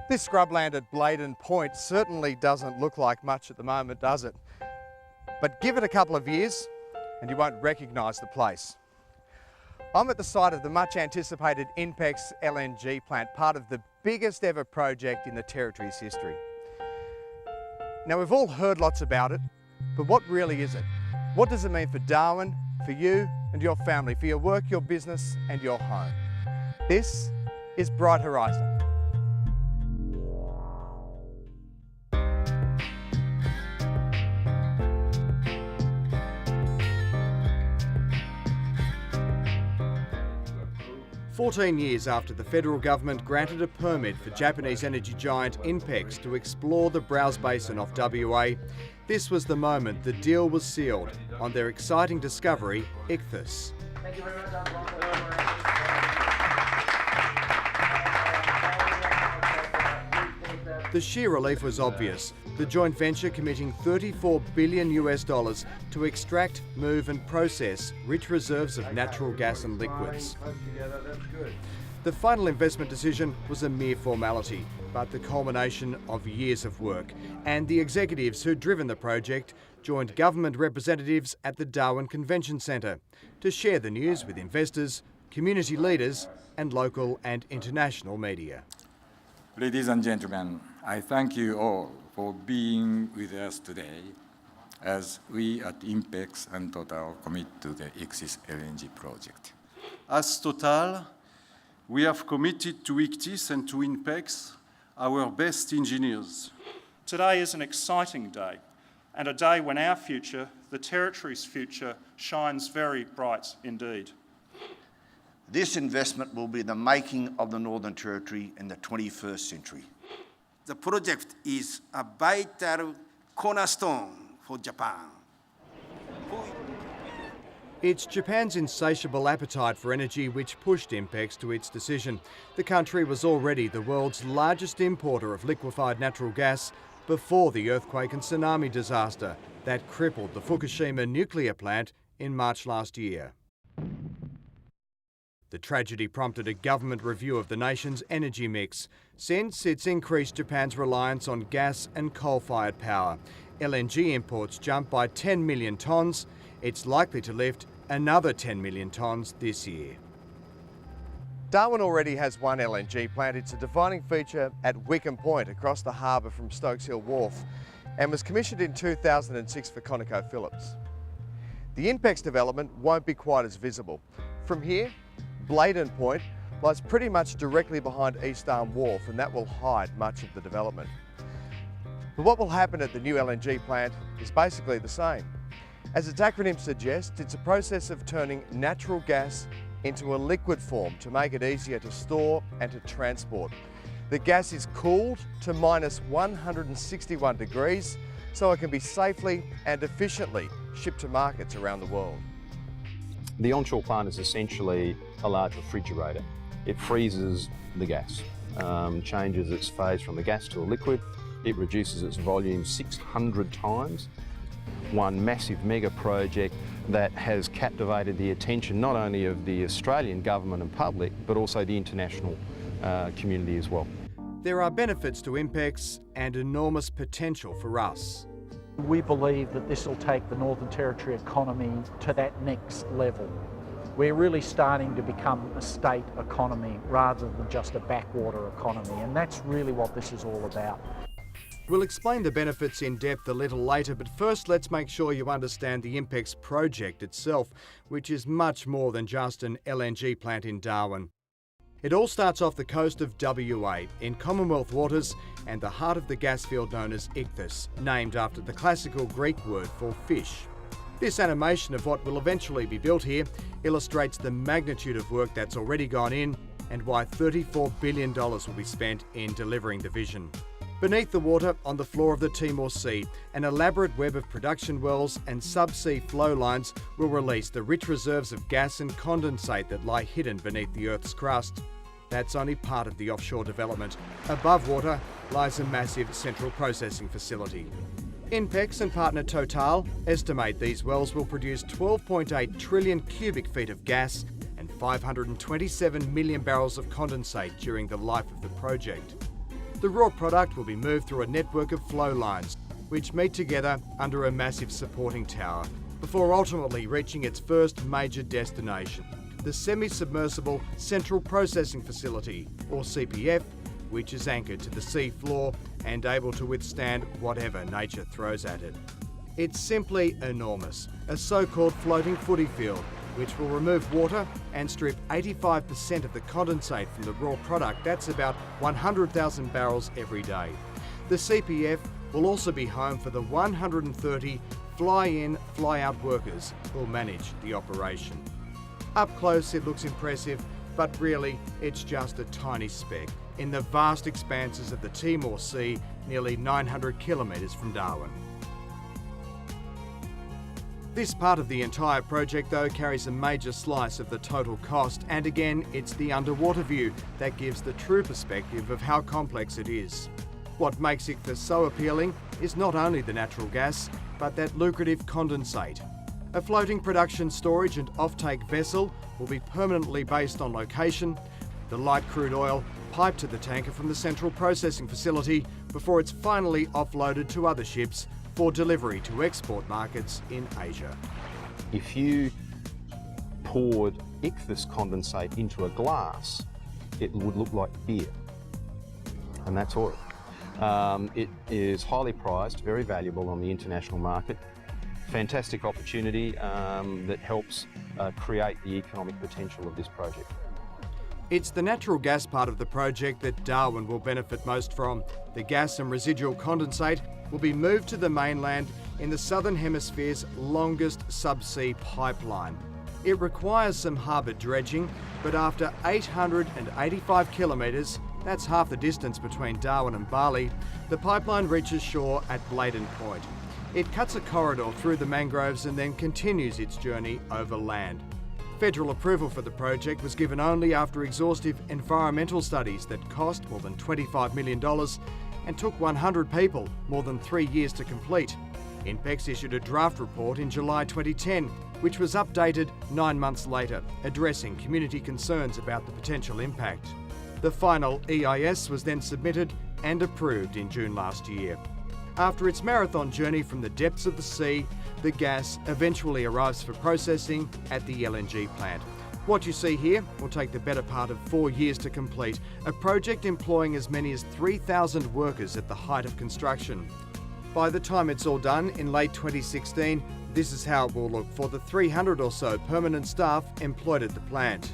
This scrubland at Bladen Point certainly doesn't look like much at the moment, does it? But give it a couple of years and you won't recognise the place. I'm at the site of the much anticipated INPEX LNG plant, part of the biggest ever project in the Territory's history. Now, we've all heard lots about it, but what really is it? What does it mean for Darwin, for you and your family, for your work, your business and your home? This is Bright Horizon. "14 years after the federal government granted a permit for Japanese energy giant INPEX to explore the Browse Basin off WA, this was the moment the deal was sealed on their exciting discovery, Ichthys. Thank you very much. The sheer relief was obvious. The joint venture committing $34 billion to extract, move and process rich reserves of natural gas and liquids. The final investment decision was a mere formality, but the culmination of years of work. And the executives who'd driven the project joined government representatives at the Darwin Convention Centre to share the news with investors, community leaders and local and international media. Ladies and gentlemen, I thank you all for being with us today as we at INPEX and Total commit to the Ichthys LNG project. As Total, we have committed to Ichthys and to INPEX our best engineers. Today is an exciting day, and a day when our future, the Territory's future, shines very bright indeed. This investment will be the making of the Northern Territory in the 21st century. The project is a vital cornerstone for Japan. It's Japan's insatiable appetite for energy which pushed INPEX to its decision. The country was already the world's largest importer of liquefied natural gas before the earthquake and tsunami disaster that crippled the Fukushima nuclear plant in March last year. The tragedy prompted a government review of the nation's energy mix. Since it's increased Japan's reliance on gas and coal-fired power. LNG imports jumped by 10 million tonnes. It's likely to lift another 10 million tonnes this year. Darwin already has one LNG plant. It's a defining feature at Wickham Point across the harbour from Stokes Hill Wharf and was commissioned in 2006 for ConocoPhillips. The INPEX development won't be quite as visible. From here, Bladen Point lies pretty much directly behind East Arm Wharf, and that will hide much of the development. But what will happen at the new LNG plant is basically the same. As its acronym suggests, it's a process of turning natural gas into a liquid form to make it easier to store and to transport. The gas is cooled to minus 161 degrees so it can be safely and efficiently shipped to markets around the world. The onshore plant is essentially a large refrigerator. It freezes the gas, changes its phase from a gas to a liquid. It reduces its volume 600 times. One massive mega project that has captivated the attention not only of the Australian government and public, but also the international community as well. There are benefits to INPEX and enormous potential for us. We believe that this will take the Northern Territory economy to that next level. We're really starting to become a state economy rather than just a backwater economy, and that's really what this is all about. We'll explain the benefits in depth a little later, but first let's make sure you understand the INPEX project itself, which is much more than just an LNG plant in Darwin. It all starts off the coast of WA, in Commonwealth waters and the heart of the gas field known as Ichthys, named after the classical Greek word for fish. This animation of what will eventually be built here illustrates the magnitude of work that's already gone in and why $34 billion will be spent in delivering the vision. Beneath the water, on the floor of the Timor Sea, an elaborate web of production wells and subsea flow lines will release the rich reserves of gas and condensate that lie hidden beneath the Earth's crust. That's only part of the offshore development. Above water lies a massive central processing facility. INPEX and partner Total estimate these wells will produce 12.8 trillion cubic feet of gas and 527 million barrels of condensate during the life of the project. The raw product will be moved through a network of flow lines, which meet together under a massive supporting tower, before ultimately reaching its first major destination, the Semi-Submersible Central Processing Facility, or CPF, which is anchored to the sea floor and able to withstand whatever nature throws at it. It's simply enormous, a so-called floating footy field, which will remove water and strip 85% of the condensate from the raw product. That's about 100,000 barrels every day. The CPF will also be home for the 130 fly-in, fly-out workers who'll manage the operation. Up close it looks impressive, but really it's just a tiny speck in the vast expanses of the Timor Sea, nearly 900 kilometres from Darwin. This part of the entire project, though, carries a major slice of the total cost, and again, it's the underwater view that gives the true perspective of how complex it is. What makes ICFA so appealing is not only the natural gas, but that lucrative condensate. A floating production, storage and offtake vessel will be permanently based on location, the light crude oil piped to the tanker from the central processing facility before it's finally offloaded to other ships for delivery to export markets in Asia. If you poured ICFAS condensate into a glass, it would look like beer, and that's oil. It is highly prized, very valuable on the international market. Fantastic opportunity that helps create the economic potential of this project. It's the natural gas part of the project that Darwin will benefit most from. The gas and residual condensate will be moved to the mainland in the Southern Hemisphere's longest subsea pipeline. It requires some harbour dredging, but after 885 kilometres, that's half the distance between Darwin and Bali, the pipeline reaches shore at Bladen Point. It cuts a corridor through the mangroves and then continues its journey over land. Federal approval for the project was given only after exhaustive environmental studies that cost more than $25 million and took 100 people more than 3 years to complete. INPEX issued a draft report in July 2010, which was updated 9 months later, addressing community concerns about the potential impact. The final EIS was then submitted and approved in June last year. After its marathon journey from the depths of the sea, the gas eventually arrives for processing at the LNG plant. What you see here will take the better part of 4 years to complete, a project employing as many as 3,000 workers at the height of construction. By the time it's all done in late 2016, this is how it will look for the 300 or so permanent staff employed at the plant.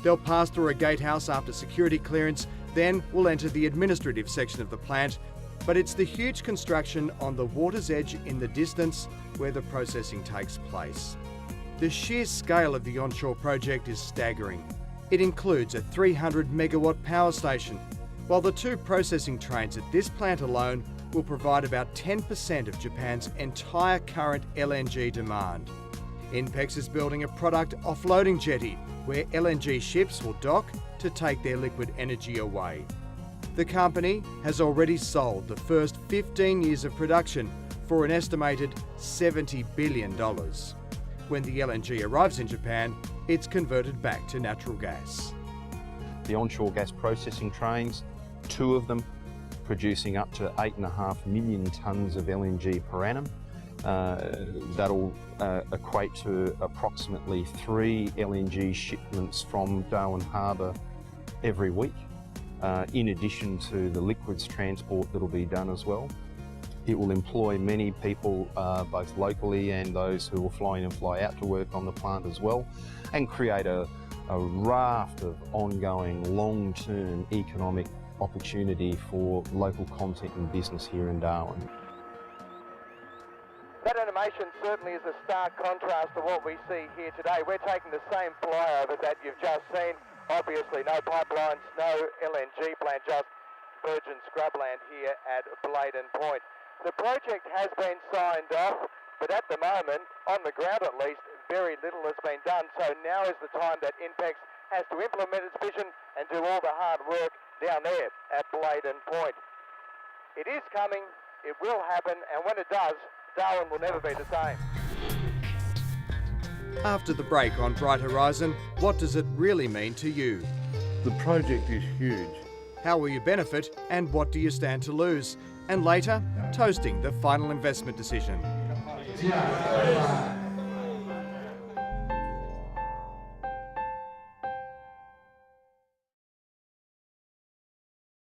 They'll pass through a gatehouse after security clearance, then will enter the administrative section of the plant, but it's the huge construction on the water's edge in the distance where the processing takes place. The sheer scale of the onshore project is staggering. It includes a 300 megawatt power station, while the 2 processing trains at this plant alone will provide about 10% of Japan's entire current LNG demand. INPEX is building a product offloading jetty where LNG ships will dock to take their liquid energy away. The company has already sold the first 15 years of production for an estimated $70 billion. When the LNG arrives in Japan, it's converted back to natural gas. The onshore gas processing trains, 2 of them, producing up to 8.5 million tonnes of LNG per annum. That'll equate to approximately 3 LNG shipments from Darwin Harbour every week, in addition to the liquids transport that'll be done as well. It will employ many people, both locally and those who will fly in and fly out to work on the plant as well, and create a raft of ongoing long-term economic opportunity for local content and business here in Darwin. That animation certainly is a stark contrast to what we see here today. We're taking the same flyover that you've just seen. Obviously no pipelines, no LNG plant, just virgin scrubland here at Bladen Point. The project has been signed off, but at the moment, on the ground at least, very little has been done. So now is the time that INPEX has to implement its vision and do all the hard work down there at Bladen Point. It is coming, it will happen, and when it does, Darwin will never be the same. After the break on Bright Horizon, what does it really mean to you? The project is huge. How will you benefit and what do you stand to lose? And later, toasting the final investment decision.